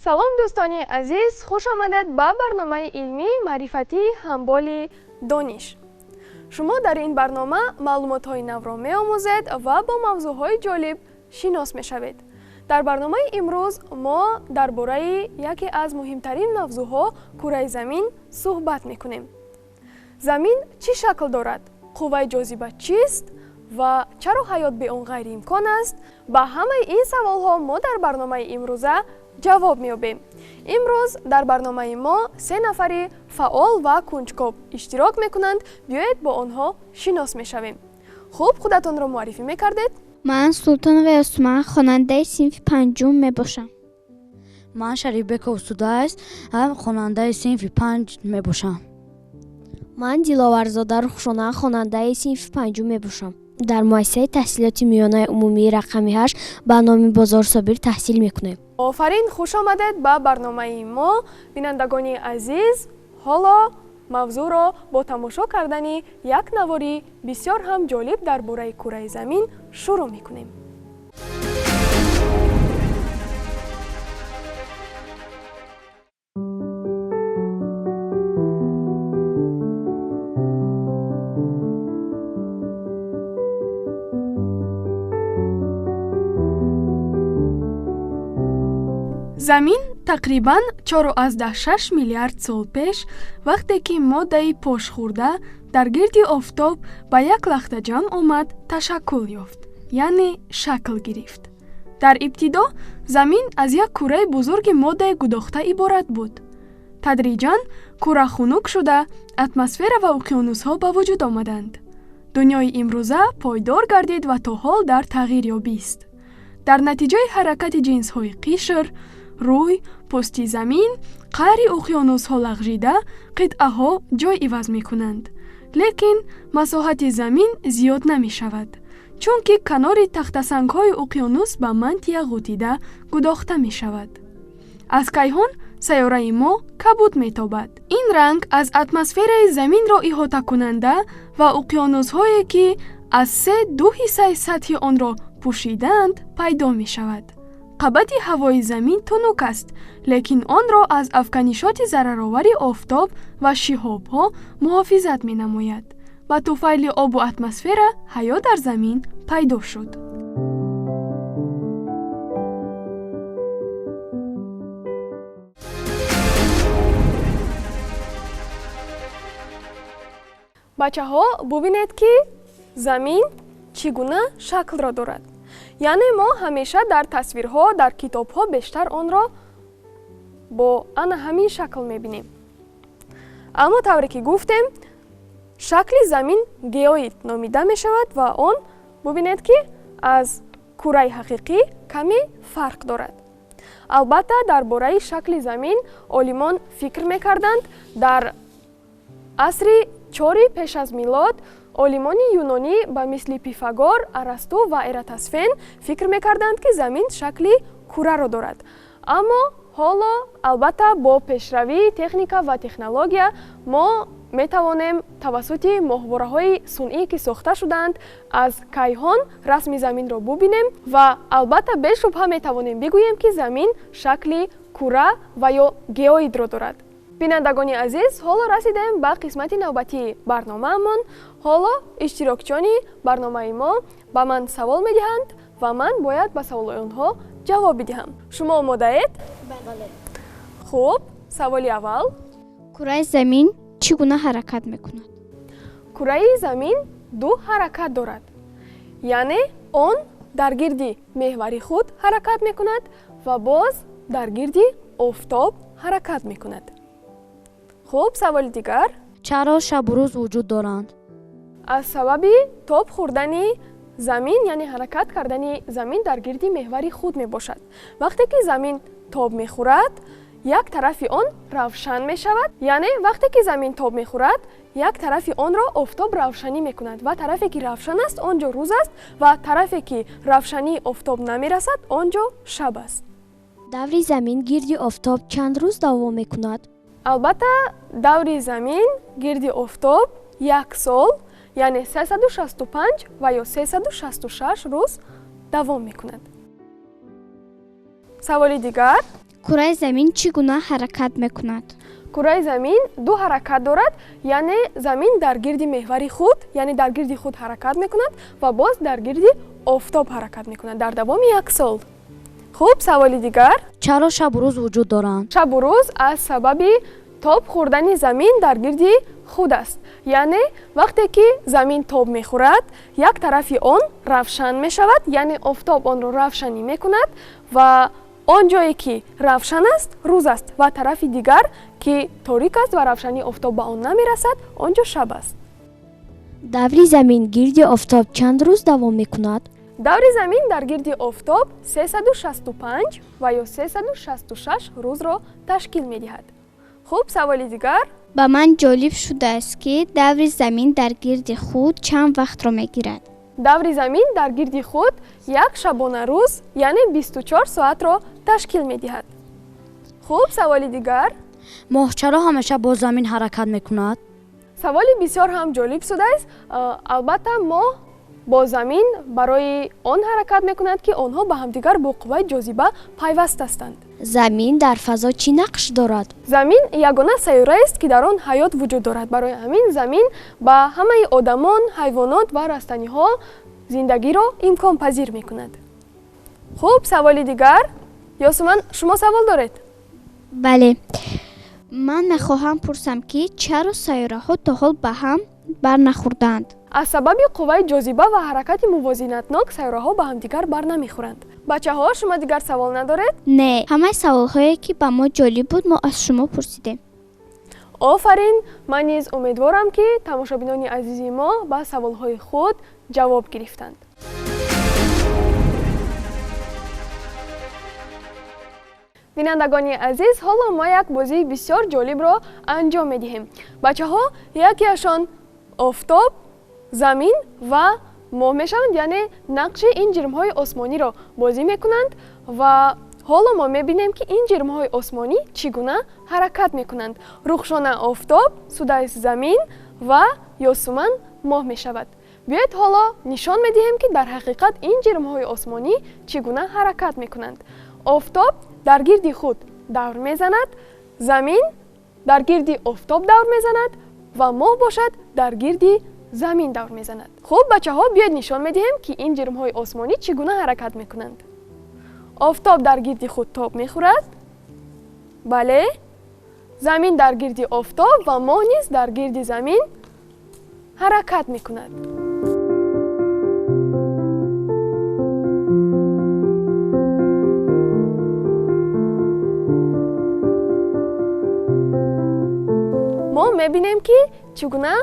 салом дӯстони азиз, хуш омадед ба барномаи илмии маърифатии ҳамболи дониш. Шумо дар ин барнома маълумотҳои навро меомӯзед ва бо мавзӯъҳои ҷолиб шинос мешавед. Дар барномаи имрӯз мо дар бораи яке аз муҳимтарин мавзӯъҳо кураи Замин суҳбат мекунем. Замин чӣ шакл дорад? Қувваи ҷозиба чист? Ва чаро ҳаёт бе он ғайриимкон аст? Ба ҳамаи ин саволҳо мо дар барномаи имрӯза ҷавоб меёбем. имрӯз дар барномаи мо 3 нафари фаъол ва кунҷкоб иштирок мекунанд. биёед бо онҳо шинос мешавем. хуб, худатонро муаррифӣ мекардед? ман Султонова Усман, хонандаи синфи 5 мебошам. ман Шарифбек Усуда аст, хонандаи синфи 5 мебошам. ман Диловарзода Рухшона, хонандаи синфи 5 мебошам. дар муассисаи таҳсилоти миёнаи умумии рақами 8 ба номи Бозор Собир таҳсил мекунем. офарин, хуш омадед ба барномаи мо. бинандагони азиз, ҳоло мавзӯъро бо тамошо кардани як навори бисёр ҳам ҷолиб дар бораи кураи Замин шурӯъ мекунем. Замин тақрибан 4,6 миллиард сол пеш, вақте ки моддаи пошхӯрда дар гирди офтоб ба як лахта ҷамъ омад, ташаккул ёфт, яъне шакл гирифт. дар ибтидо Замин аз як кураи бузурги моддаи гудохта иборат буд. тадриҷан кура хунук шуда, атмосфера ва уқёнусҳо ба вуҷуд омаданд. дунёи имрӯза пойдор гардид ва то ҳол дар тағйир ёбист. дар натиҷаи ҳаракати ҷинсҳои қишр, рӯй, пӯсти Замин, қаъри уқёнусҳо лағжида, қитъаҳо ҷой иваз мекунанд. лекин масоҳати Замин зиёд намешавад, чунки канори тахтасангҳои уқёнус ба мантия ғутида гудохта мешавад. аз кайҳон сайёраи мо кабуд метобад. ин ранг аз атмосфераи Заминро иҳотакунанда ва уқёнусҳое ки аз 3/2 сатҳи онро пӯшиданд пайдо мешавад. қабати ҳавои Замин тунук аст, лекин онро аз афканишоти зараровари офтоб ва шиҳобҳо муҳофизат менамояд. ба туфайли обу атмосфера ҳаёт дар Замин пайдо шуд. бачаҳо, бубинед ки Замин чӣ гуна шаклро дорад. яъне мо ҳамеша дар тасвирҳо, дар китобҳо бештар онро бо ана ҳамин шакл мебинем. аммо тавре ки гуфтем, шакли Замин геоид номида мешавад ва он бубинед ки аз кураи ҳақиқӣ каме фарқ дорад. албатта дар бораи шакли Замин олимон фикр мекарданд. дар асри 4 пеш аз милод олимони юнонӣ ба мисли Пифагор, Арасту ва Эратосфен фикр мекарданд ки Замин шакли кураро дорад. аммо ҳоло албатта бо пешравии техника ва технология мо метавонем тавассути моҳвораҳои сунъӣ ки сохта шуданд аз кайҳон расми Заминро бубинем ва албатта бешубҳа метавонем бигӯем ки Замин шакли кура ва ё геоидро дорад. бинандагони азиз, ҳоло расидем ба қисмати навбатии барномаамон. ҳоло иштирокчиёни барномаи мо ба ман савол медиҳанд ва ман бояд ба саволҳои онҳо ҷавоб бидиҳам. шумо омодаед? бале. хуб, саволи аввал. кураи Замин чӣ гуна ҳаракат мекунад? кураи Замин ду ҳаракат дорад. яъне он дар гирди меҳвари худ ҳаракат мекунад ва боз дар гирди офтоб ҳаракат мекунад. хуб, саволи дигар. чаро шабу рӯз вуҷуд доранд? аз сабаби тоб хӯрдани Замин, яъне ҳаракат кардани Замин дар гирди меҳвари худ мебошад. вақте ки Замин тоб мехӯрад, як тарафи он равшан мешавад, яъне вақте ки Замин тоб мехӯрад, як тарафи онро офтоб равшанӣ мекунад ва тарафе ки равшан аст, он ҷо рӯз аст ва тарафе ки равшании офтоб намерасад, он ҷо шаб аст. даври Замин гирди офтоб чанд рӯз давом мекунад? албатта даври Замин гирди офтоб 1 сол, яъне 365 ва ё 366 рӯз давом мекунад. саволи дигар. кураи замин чӣ гуна ҳаракат мекунад? кураи замин ду ҳаракат дорад, яъне замин дар гирди меҳвари худ, яъне дар гирди худ ҳаракат мекунад ва боз дар гирди офтоб ҳаракат мекунад дар давоми 1 сол. хуб, саволи дигар. чаро шабу рӯз вуҷуд доранд? шабу рӯз аз сабаби тоб хӯрдани замин дар гирди худ аст. яъне вақте ки замин тоб мехӯрад, як тарафи он равшан мешавад, яъне офтоб онро равшанӣ мекунад ва он ҷое ки равшан аст рӯз аст ва тарафи дигар ки торик аст ва равшании офтоб ба он намерасад, он ҷо шаб аст. даври замин гирди офтоб чанд рӯз давом мекунад? даври замин дар гирди офтоб 365 ва ё 366 рӯзро ташкил медиҳад. хуб, саволи дигар. ба ман ҷолиб шудааст ки даври замин дар гирди худ чанд вақтро мегирад? даври замин дар гирди худ як шабона рӯз, яъне 24 соатро ташкил медиҳад. хуб, саволи дигар. моҳ чаро ҳамеша бо замин ҳаракат мекунад? саволи бисёр ҳам ҷолиб шудааст. албатта моҳ бо замин барои он ҳаракат мекунад ки онҳо ба ҳамдигар бо қувваи ҷозиба пайваст ҳастанд. замин дар фазо чӣ нақш дорад? замин ягона сайёраест ки дар он ҳаёт вуҷуд дорад. барои ҳамин замин ба ҳамаи одамон, ҳайвонот ва растаниҳо зиндагиро имконпазир мекунад. хуб, саволи дигар. ёсуман, шумо савол доред? бале, ман мехоҳам пурсам ки чаро сайёраҳо то ҳол ба ҳам барнахӯрдаанд? аз сабаби қувваи ҷозиба ва ҳаракати мувозинатнок сайёраҳо ба ҳамдигар барнамехӯранд. бачаҳо, шумо дигар савол надоред? не, ҳамаи саволҳое ки ба мо ҷолиб буд мо аз шумо пурсидем. офарин, ман низ умедворам ки тамошобинони азизи мо ба саволҳои худ ҷавоб гирифтанд. бинандагони азиз, ҳоло мо як бозии бисёр ҷолибро анҷом медиҳем. бачаҳо якеашон офтоб, замин ва моҳ мешаванд, яъне нақши ин ҷирмҳои осмониро бозӣ мекунанд ва ҳоло мо мебинем ки ин ҷирмҳои осмонӣ чӣ гуна ҳаракат мекунанд. рухшона офтоб, судайс замин ва ёсуман моҳ мешавад. биёед ҳоло нишон медиҳем ки дар ҳақиқат ин ҷирмҳои осмонӣ чӣ гуна ҳаракат мекунанд. офтоб дар гирди худ давр мезанад, замин дар гирди офтоб давр мезанад ва моҳ бошад дар гирди замин давр мезанад. хуб, бачаҳо, биёед нишон медиҳем ки ин ҷирмҳои осмонӣ чӣ гуна ҳаракат мекунанд. офтоб дар гирди худ тоб мехӯрад. бале. замин дар гирди офтоб ва моҳ низ дар гирди замин ҳаракат мекунад. мо мебинем ки чӣ гуна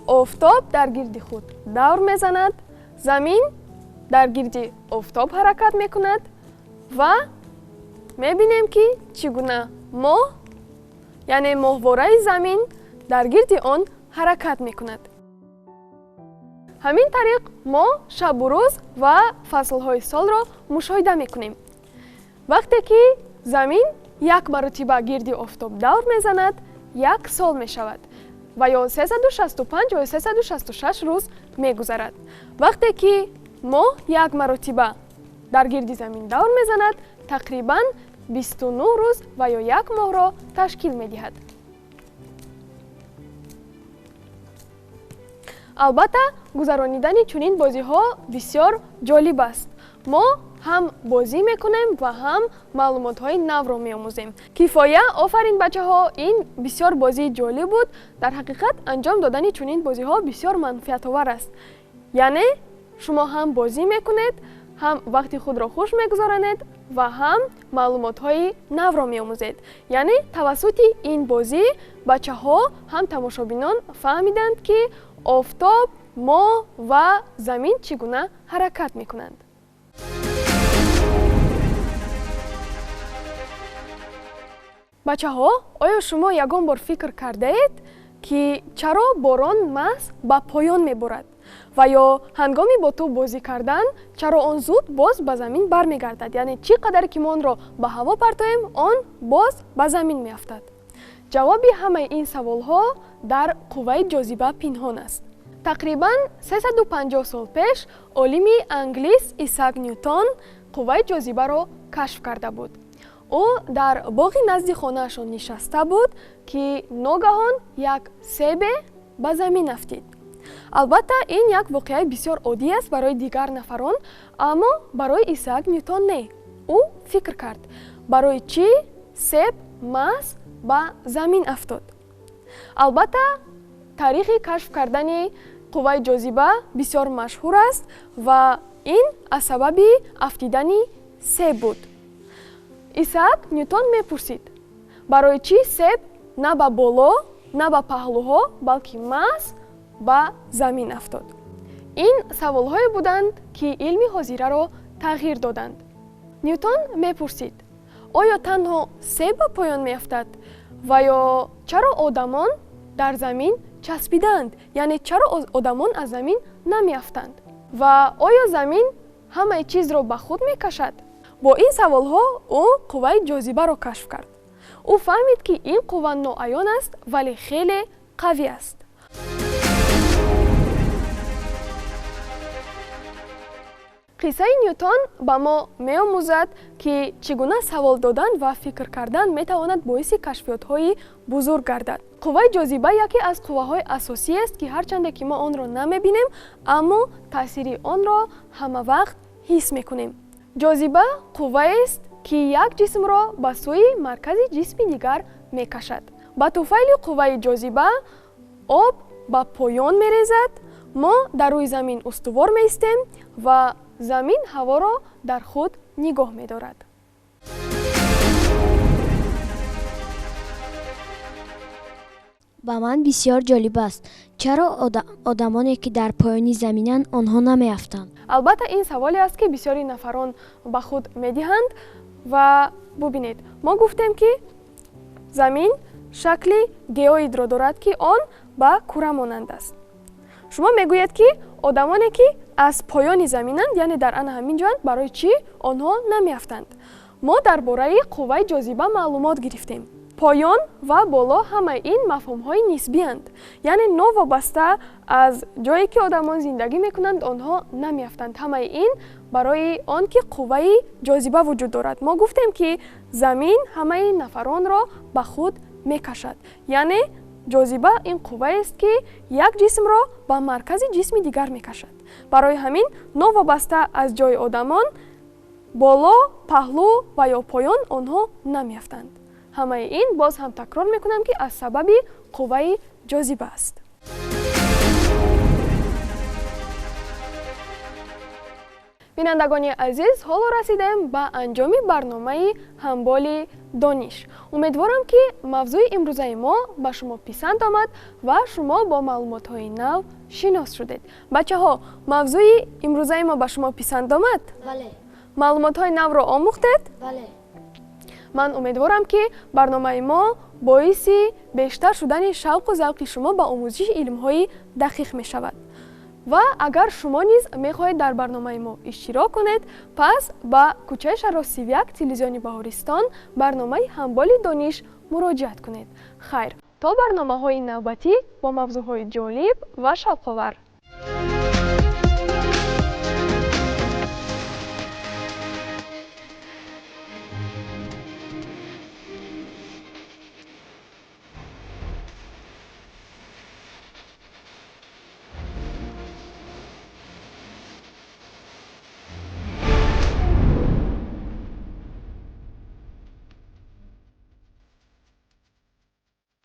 офтоб дар гирди худ давр мезанад, замин дар гирди офтоб ҳаракат мекунад ва мебинем ки чӣ гуна моҳ, яъне моҳвораи замин дар гирди он ҳаракат мекунад. ҳамин тариқ мо шабу рӯз ва фаслҳои солро мушоҳида мекунем. вақте ки замин як маротиба гирди офтоб давр мезанад, 1 сол мешавад ва ё 365 ва ё 366 рӯз мегузарад. вақте ки моҳ як маротиба дар гирди замин давр мезанад, тақрибан 29 рӯз ва ё 1 моҳро ташкил медиҳад. албатта, гузаронидани чунин бозиҳо бисёр ҷолиб аст. мо ҳам бозӣ мекунем ва ҳам маълумотҳои навро меомӯзем. кифоя. офарин бачаҳо, ин бисёр бозии ҷолиб буд. дар ҳақиқат анҷом додани чунин бозиҳо бисёр манфиатовар аст. яъне шумо ҳам бозӣ мекунед, ҳам вақти худро хуш мегузаронед ва ҳам маълумотҳои навро меомӯзед. яъне тавассути ин бозӣ бачаҳо ҳам тамошобинон фаҳмиданд ки офтоб, моҳ ва замин чӣ гуна ҳаракат мекунанд. бачаҳо, оё шумо ягон бор фикр кардаед ки чаро борон маҳз ба поён меборад ва ё ҳангоми бо ту бозӣ кардан чаро он зуд боз ба замин бармегардад? яъне чӣ қадар ки мо онро ба ҳаво партоем, он боз ба замин меафтад? ҷавоби ҳамаи ин саволҳо дар қувваи ҷозиба пинҳон аст. тақрибан 350 сол пеш олими англис Исаак Ньютон қувваи ҷозибаро кашф карда буд. ӯ дар боғи назди хонаашон нишаста буд, ки ногаҳон як себе ба замин афтид. албатта ин як воқеаи бисёр оддӣ аст барои дигар нафарон, аммо барои Исаак Ньютон не. ӯ фикр кард, барои чӣ себ маҳз ба замин афтод. албатта таърихи кашф кардани қувваи ҷозиба бисёр машҳур аст ва ин аз сабаби афтидани себ буд. Исаак Ньютон мепурсид, барои чӣ себ на ба боло, на ба паҳлӯҳо, балки маҳз ба замин афтод. ин саволҳое буданд, ки илми ҳозираро тағйир доданд. Ньютон мепурсид, оё танҳо себ ба поён меафтад ва ё чаро одамон дар замин часпидаанд, яъне чаро одамон аз замин намеафтанд ва оё замин ҳамаи чизро ба худ мекашад? бо ин саволҳо ӯ қувваи ҷозибаро кашф кард. ӯ фаҳмид, ки ин қувва ноаён аст, вале хеле қавӣ аст. қиссаи Ньютон ба мо меомӯзад, ки чӣ гуна савол додан ва фикр кардан метавонад боиси кашфиётҳои бузург гардад. қувваи ҷозиба яке аз қувваҳои асосӣ аст, ки ҳарчанде ки мо онро намебинем, аммо таъсири онро ҳамавақт ҳис мекунем. ҷозиба қувваест, ки як ҷисмро ба сӯи маркази ҷисми дигар мекашад. ба туфайли қувваи ҷозиба об ба поён мерезад, мо дар рӯи замин устувор меистем ва замин ҳаворо дар худ нигоҳ медорад. ба ман бисёр ҷолиб аст, чаро одамоне ки дар поёни заминанд онҳо намеафтанд? албатта ин саволе аст, ки бисёри нафарон ба худ медиҳанд ва бубинед, мо гуфтем, ки замин шакли геоидро дорад, ки он ба кура монанд аст. шумо мегӯед, ки одамоне ки аз поёни заминанд, яъне дар ана ҳамин ҷоянд, барои чӣ онҳо намеафтанд? мо дар бораи қувваи ҷозиба маълумот гирифтем. поён ва боло ҳамаи ин мафҳумҳои нисбианд, яъне новобаста аз ҷое ки одамон зиндагӣ мекунанд, онҳо намеафтанд. ҳамаи ин барои он ки қувваи ҷозиба вуҷуд дорад. мо гуфтем, ки замин ҳамаи нафаронро ба худ мекашад, яъне ҷозиба ин қувваест, ки як ҷисмро ба маркази ҷисми дигар мекашад. барои ҳамин новобаста аз ҷои одамон боло, паҳлӯ ва ё поён онҳо намеафтанд. ҳамаи ин боз ҳам такрор мекунам, ки аз сабаби қувваи ҷозиба аст. бинандагони азиз, ҳоло расидем ба анҷоми барномаи ҳамболи дониш. умедворам, ки мавзӯи имрӯзаи мо ба шумо писанд омад ва шумо бо маълумотҳои нав шинос шудед. бачаҳо, мавзӯи имрӯзаи мо ба шумо писанд омад? бале. маълумотҳои навро омӯхтед? бале. ман умедворам, ки барномаи мо боиси бештар шудани шавқу завқи шумо ба омӯзиши илмҳои дақиқ мешавад. ва агар шумо низ мехоҳед дар барномаи мо иштирок кунед, пас ба кӯчаи Шаҳро 31 телевизиони Баҳористон барномаи ҳамболи дониш муроҷиат кунед. хайр, то барномаҳои навбатӣ бо мавзӯъҳои ҷолиб ва шавқовар.